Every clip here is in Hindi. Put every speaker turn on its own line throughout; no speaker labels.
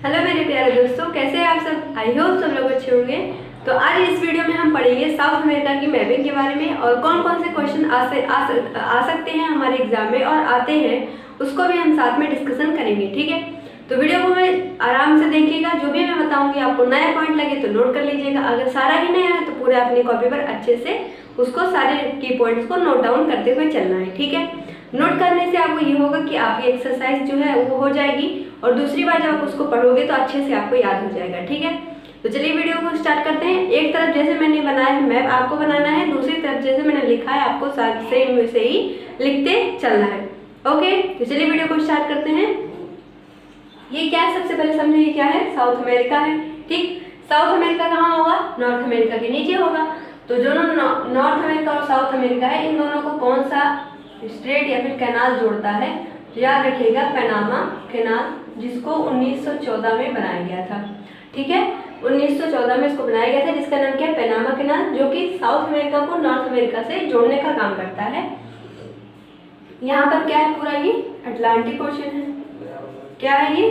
हेलो मेरे प्यारे दोस्तों, कैसे हैं आप सब। आई होप सब लोग अच्छे होंगे। तो आज इस वीडियो में हम पढ़ेंगे साउथ अमेरिका की मैपिंग के बारे में और कौन कौन से क्वेश्चन आ सकते हैं हमारे एग्जाम में और आते हैं, उसको भी हम साथ में डिस्कशन करेंगे। ठीक है, तो वीडियो को मैं आराम से देखिएगा। जो भी मैं बताऊंगी आपको नया पॉइंट लगे तो नोट कर लीजिएगा। अगर सारा ही नया है तो पूरे अपनी कॉपी पर अच्छे से उसको सारे की पॉइंट्स को नोट डाउन करते हुए चलना है। ठीक है, नोट करने से आपको ये होगा कि आपकी एक्सरसाइज जो है वो हो जाएगी और दूसरी बार जब आप उसको पढ़ोगे तो अच्छे से आपको याद हो जाएगा। ठीक है, तो चलिए वीडियो को स्टार्ट करते हैं। एक तरफ जैसे मैंने बनाया है मैप आपको बनाना है, दूसरी तरफ जैसे मैंने लिखा है आपको सेम वैसे ही लिखते चलना है। ओके, तो चलिए वीडियो को स्टार्ट करते हैं। ये क्या है, सबसे पहले समझिए क्या है, साउथ अमेरिका है। ठीक, साउथ अमेरिका कहाँ होगा, नॉर्थ अमेरिका के नीचे होगा। तो जो नॉर्थ अमेरिका और साउथ अमेरिका है, इन दोनों को कौन सा स्ट्रेट या फिर कैनाल जोड़ता है, तो याद रखिएगा पनामा कैनाल, जिसको 1914 में बनाया गया था। ठीक है, 1914 में इसको बनाया गया था, जिसका नाम क्या है, पनामा कैनाल, जो कि साउथ अमेरिका को नॉर्थ अमेरिका से जोड़ने का काम करता है। यहाँ पर क्या है, पूरा ये अटलांटिक ओशन है। क्या है ये,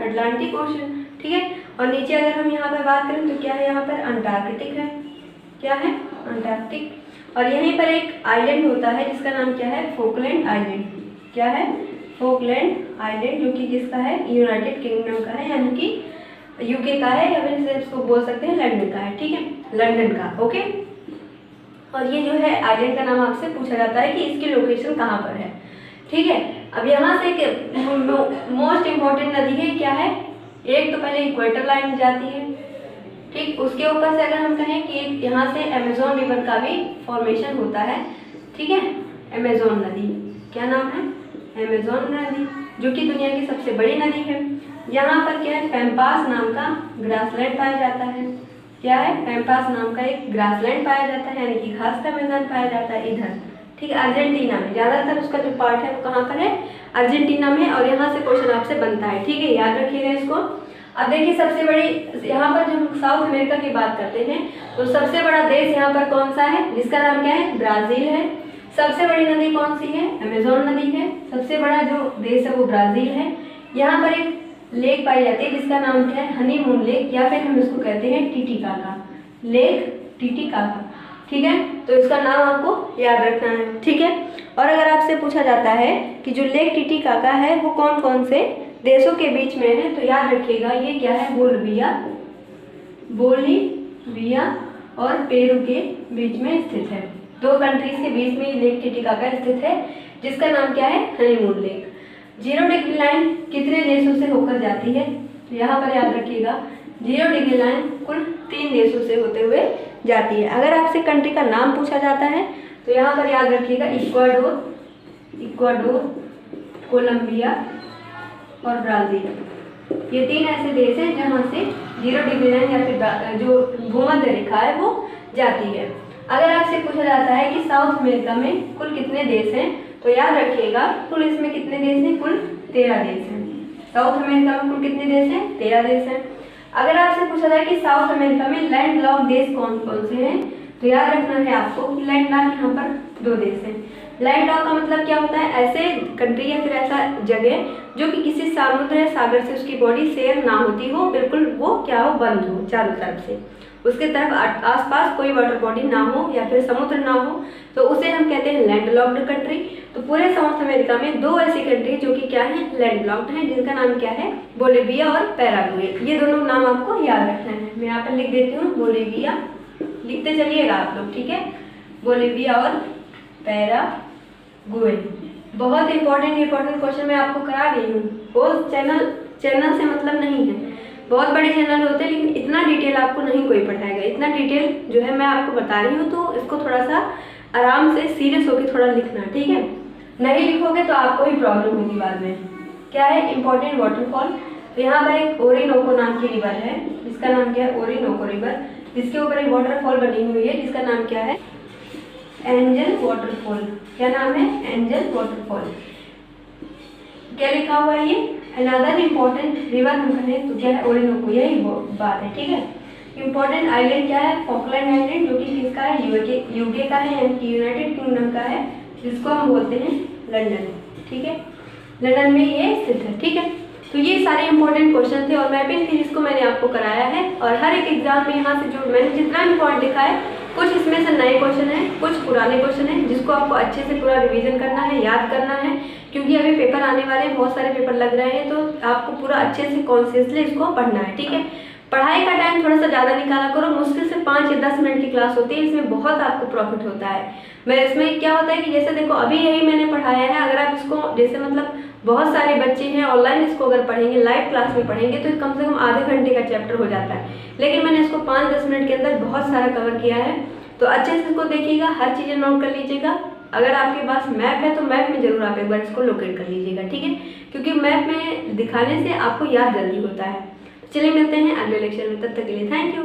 अटलांटिक ओशन। ठीक है, और नीचे अगर हम यहाँ पर बात करें तो क्या है, यहाँ पर अंटार्कटिक है। क्या है, अंटार्कटिक। और यहीं पर एक आइलैंड होता है जिसका नाम क्या है, फोकलैंड आइलैंड। क्या है, फोकलैंड आइलैंड, जो कि किसका है, यूनाइटेड किंगडम का है, यानी कि यूके का है, या फिर इसको बोल सकते हैं लंदन का है। ठीक है, लंदन का। ओके, और ये जो है आइलैंड का नाम आपसे पूछा जाता है कि इसकी लोकेशन कहाँ पर है। ठीक है, अब यहाँ से मोस्ट इम्पोर्टेंट नदी है, क्या है, एक तो पहले इक्वेटर लाइन जाती है। ठीक, उसके ऊपर से अगर हम कहें कि यहाँ से अमेजोन रिवर का भी फॉर्मेशन होता है। ठीक है, अमेजोन नदी, क्या नाम है, अमेजोन नदी, जो कि दुनिया की सबसे बड़ी नदी है। यहाँ पर क्या है, पैम्पास नाम का ग्रासलैंड पाया जाता है। क्या है, पैम्पास नाम का एक ग्रासलैंड पाया जाता है, यानी कि घास का मैदान पाया जाता है इधर। ठीक है, अर्जेंटीना में ज़्यादातर उसका जो पार्ट है वो कहाँ पर है, अर्जेंटीना में, और यहाँ से क्वेश्चन आपसे बनता है। ठीक है, याद रखिएगा इसको। अब देखिए सबसे बड़ी, यहाँ पर जब हम साउथ अमेरिका की बात करते हैं तो सबसे बड़ा देश यहाँ पर कौन सा है, जिसका नाम क्या है, ब्राज़ील है। सबसे बड़ी नदी कौन सी है, अमेजोन नदी है। सबसे बड़ा जो देश है वो ब्राज़ील है। यहाँ पर एक लेक पाई जाती है जिसका नाम क्या है, हनीमून लेक, या फिर हम इसको कहते हैं टिटिकाका लेक, टिटिकाका। ठीक है, तो इसका नाम आपको याद रखना है। ठीक है, और अगर आपसे पूछा जाता है कि जो लेक टिटिकाका है वो कौन कौन से देशों के बीच में है, तो याद रखिएगा ये क्या है, बोलिविया और पेरू के बीच में स्थित है। दो कंट्रीज के बीच में लेक टिटिकाका स्थित है, जिसका नाम क्या है, हनीमून लेक। 0 डिग्री लाइन कितने देशों से होकर जाती है, तो यहाँ पर याद रखिएगा 0 डिग्री लाइन कुल 3 देशों से होते हुए जाती है। अगर आपसे कंट्री का नाम पूछा जाता है तो यहाँ पर याद रखिएगा इक्वाडोर, कोलंबिया और ब्राज़ील। ये 3 ऐसे देश हैं जहाँ से 0 डिग्री लाइन या फिर जो भूमध्य रेखा है वो जाती है। अगर आपसे पूछा जाता है कि साउथ अमेरिका में कुल कितने देश हैं, तो याद रखिएगा कुल इसमें कितने देश हैं, कुल 13 देश हैं। साउथ अमेरिका में कुल कितने देश हैं, 13 देश हैं। अगर आपसे पूछा जाए कि साउथ अमेरिका में लैंड लॉक देश कौन कौन से हैं, तो याद रखना है आपको लैंड लॉक यहाँ पर 2 देश हैं। लैंड लॉक का मतलब क्या होता है, ऐसे कंट्री या फिर ऐसा जगह जो कि किसी समुद्र या सागर से उसकी बॉडी शेयर ना होती हो, बिल्कुल वो क्या हो, बंद हो चारों तरफ से, उसके तरफ आसपास कोई वाटर बॉडी ना हो या फिर समुद्र ना हो, तो उसे हम कहते हैं लैंड लॉक्ड कंट्री। तो पूरे साउथ अमेरिका में 2 ऐसी कंट्री जो कि क्या है, लैंड लॉक्ड हैं, जिनका नाम क्या है, बोलिविया और पैराग्वे। ये दोनों नाम आपको याद रखना है। मैं यहाँ पर लिख देती हूँ, बोलिविया, लिखते चलिएगा आप लोग। ठीक है, बोलिविया और पैराग्वे। बहुत इंपॉर्टेंट क्वेश्चन मैं आपको करा रही हूँ। वो चैनल से मतलब नहीं है, बहुत बड़े चैनल होते हैं लेकिन इतना डिटेल आपको नहीं कोई पढ़ाएगा। इतना डिटेल जो है मैं आपको बता रही हूँ, तो इसको थोड़ा सा आराम से सीरियस होकर थोड़ा लिखना। ठीक है, नहीं लिखोगे तो आपको ही प्रॉब्लम होगी बाद में। क्या है, इंपॉर्टेंट वाटरफॉल, तो यहाँ पर एक ओरिनोको नाम की रिवर है, जिसका नाम क्या है, ओरिनोको रिवर, जिसके ऊपर एक वाटरफॉल बनी हुई है जिसका नाम क्या है, एंजल वाटरफॉल। क्या नाम है, एंजल वाटरफॉल। क्या लिखा हुआ है, ये अनदर इम्पोर्टेंट रिवर हम कहें तो क्या है, ओरिनोको, यही बात है। ठीक है, इम्पोर्टेंट आइलैंड क्या है, फॉकलैंड आइलैंड, जो कि किसका है, यूके का है, यानी कि यूनाइटेड किंगडम का है, जिसको हम बोलते हैं लंदन। ठीक है, लंदन में ये स्थित है। ठीक है, तो ये सारे इंपॉर्टेंट क्वेश्चन थे और मैपिंग थी जिसको मैंने आपको कराया है। और हर एक एग्जाम में यहाँ से जो मैंने जितना भी पॉइंट लिखा है, कुछ इसमें से नए क्वेश्चन हैं, कुछ पुराने क्वेश्चन हैं, जिसको आपको अच्छे से पूरा रिवीजन करना है, याद करना है, क्योंकि अभी पेपर आने वाले हैं, बहुत सारे पेपर लग रहे हैं, तो आपको पूरा अच्छे से कॉन्शियसली इसको पढ़ना है। ठीक है, पढ़ाई का टाइम थोड़ा सा ज़्यादा निकाला करो, मुश्किल से 5 या 10 मिनट की क्लास होती है, इसमें बहुत आपको प्रॉफिट होता है। मैं इसमें क्या होता है कि जैसे देखो अभी यही मैंने पढ़ाया है, अगर आप इसको जैसे मतलब बहुत सारे बच्चे हैं ऑनलाइन इसको अगर पढ़ेंगे, लाइव क्लास में पढ़ेंगे, तो कम से कम आधे घंटे का चैप्टर हो जाता है, लेकिन मैंने इसको 5-10 मिनट के अंदर बहुत सारा कवर किया है। तो अच्छे से इसको देखिएगा, हर चीज़ें नोट कर लीजिएगा। अगर आपके पास मैप है तो मैप में जरूर आप एक बार इसको लोकेट कर लीजिएगा। ठीक है, क्योंकि मैप में दिखाने से आपको याद जल्दी होता है। चलिए मिलते हैं अगले लेक्चर में, तब तक के लिए थैंक यू।